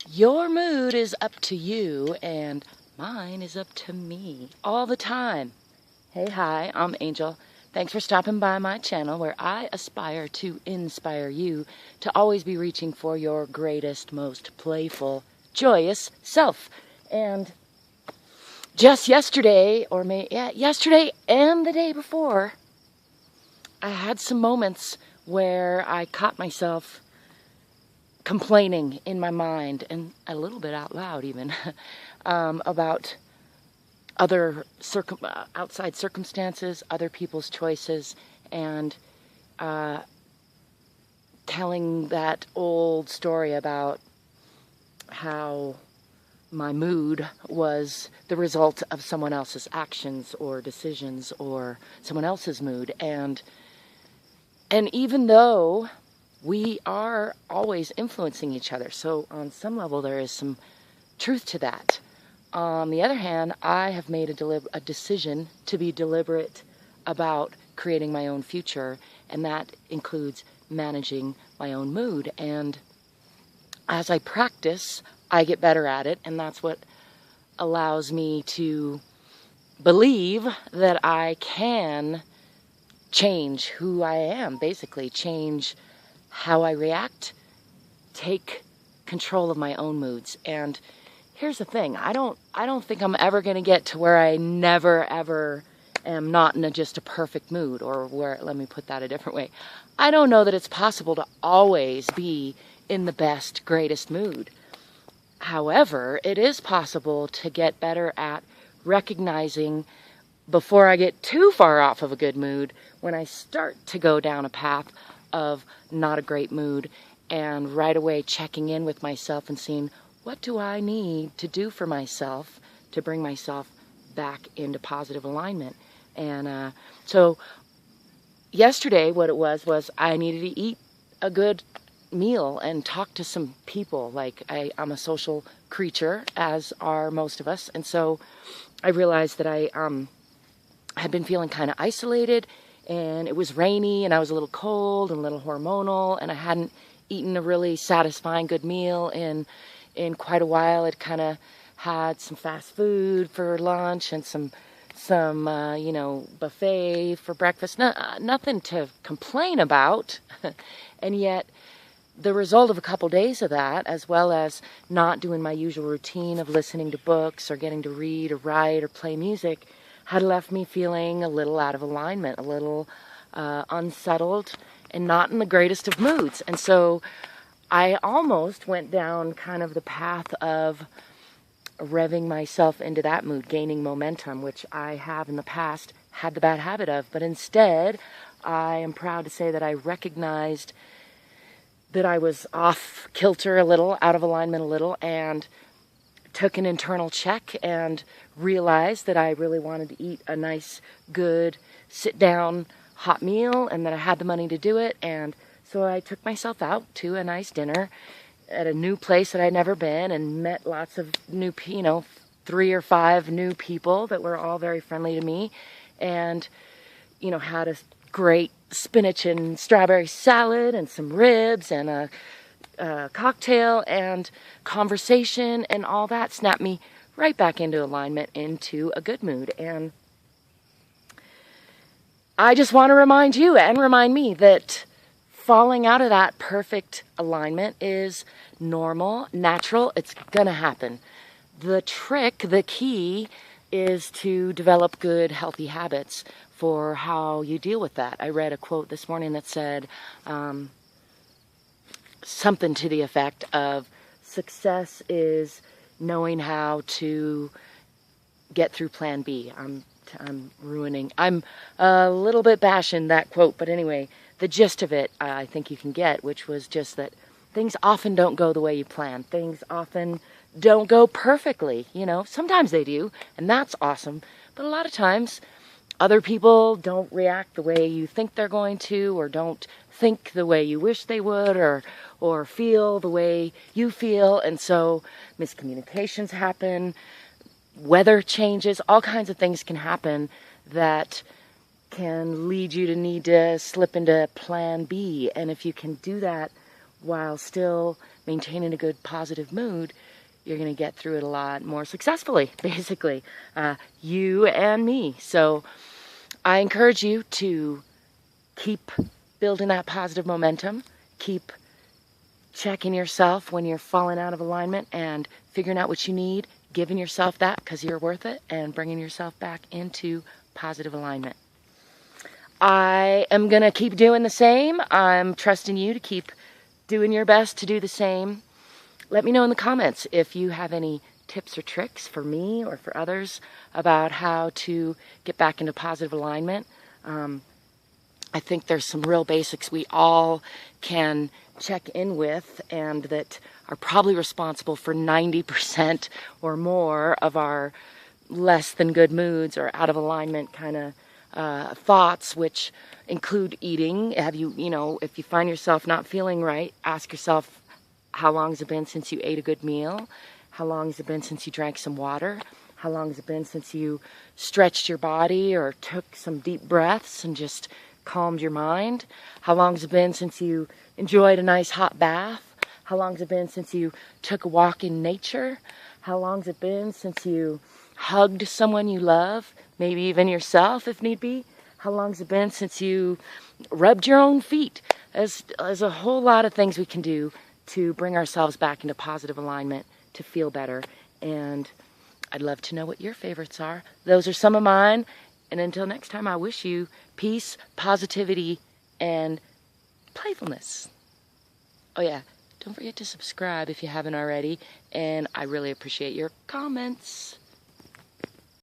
Your mood is up to you, and mine is up to me all the time. Hey, hi, I'm Angel. Thanks for stopping by my channel where I aspire to inspire you to always be reaching for your greatest, most playful, joyous self. And just yesterday, yesterday and the day before, I had some moments where I caught myself complaining in my mind, and a little bit out loud even, about other outside circumstances, other people's choices, and telling that old story about how my mood was the result of someone else's actions or decisions or someone else's mood. And even though we are always influencing each other, so on some level there is some truth to that. On the other hand, I have made a decision to be deliberate about creating my own future, and that includes managing my own mood. And as I practice, I get better at it, and that's what allows me to believe that I can change who I am, basically change how I react, take control of my own moods. And here's the thing, I don't think I'm ever going to get to where I never ever am not in just a perfect mood, or where, let me put that a different way. I don't know that it's possible to always be in the best, greatest mood. However, it is possible to get better at recognizing before I get too far off of a good mood, when I start to go down a path of not a great mood, and right away checking in with myself and seeing, what do I need to do for myself to bring myself back into positive alignment? And so yesterday what it was I needed to eat a good meal and talk to some people. Like, I'm a social creature, as are most of us, and so I realized that I had been feeling kind of isolated, and it was rainy, and I was a little cold and a little hormonal, and I hadn't eaten a really satisfying good meal in quite a while. I'd kind of had some fast food for lunch and some buffet for breakfast. Nothing to complain about. And yet the result of a couple days of that, as well as not doing my usual routine of listening to books or getting to read or write or play music, had left me feeling a little out of alignment, a little unsettled, and not in the greatest of moods. And so I almost went down kind of the path of revving myself into that mood, gaining momentum, which I have in the past had the bad habit of. But instead, I am proud to say that I recognized that I was off kilter a little, out of alignment a little, and took an internal check and realized that I really wanted to eat a nice, good, sit-down, hot meal, and that I had the money to do it. And so I took myself out to a nice dinner at a new place that I'd never been, and met lots of new, 3 or 5 new people that were all very friendly to me, and, had a great spinach and strawberry salad and some ribs and a cocktail and conversation, and all that snapped me right back into alignment, into a good mood. And I just want to remind you and remind me that falling out of that perfect alignment is normal, natural. It's gonna happen. The trick, the key, is to develop good, healthy habits for how you deal with that. I read a quote this morning that said something to the effect of, success is knowing how to get through plan B. I'm a little bit bashing that quote, but anyway, the gist of it I think you can get, which was just that things often don't go the way you plan. Things often don't go perfectly, Sometimes they do, and that's awesome. But a lot of times, other people don't react the way you think they're going to, or don't think the way you wish they would, or feel the way you feel. And so miscommunications happen, weather changes, all kinds of things can happen that can lead you to need to slip into plan B. And if you can do that while still maintaining a good positive mood, you're going to get through it a lot more successfully, basically. You and me. So I encourage you to keep building that positive momentum. Keep checking yourself when you're falling out of alignment and figuring out what you need, giving yourself that because you're worth it, and bringing yourself back into positive alignment. I am going to keep doing the same. I'm trusting you to keep doing your best to do the same. Let me know in the comments if you have any tips or tricks for me or for others about how to get back into positive alignment. I think there's some real basics we all can check in with and that are probably responsible for 90% or more of our less than good moods or out of alignment kind of thoughts, which include eating. If you find yourself not feeling right, ask yourself, how long has it been since you ate a good meal? How long has it been since you drank some water? How long has it been since you stretched your body or took some deep breaths and just calmed your mind? How long has it been since you enjoyed a nice hot bath? How long has it been since you took a walk in nature? How long has it been since you hugged someone you love, maybe even yourself if need be? How long has it been since you rubbed your own feet? There's a whole lot of things we can do to bring ourselves back into positive alignment, to feel better. And I'd love to know what your favorites are. Those are some of mine. And until next time, I wish you peace, positivity, and playfulness. Oh yeah, don't forget to subscribe if you haven't already. And I really appreciate your comments.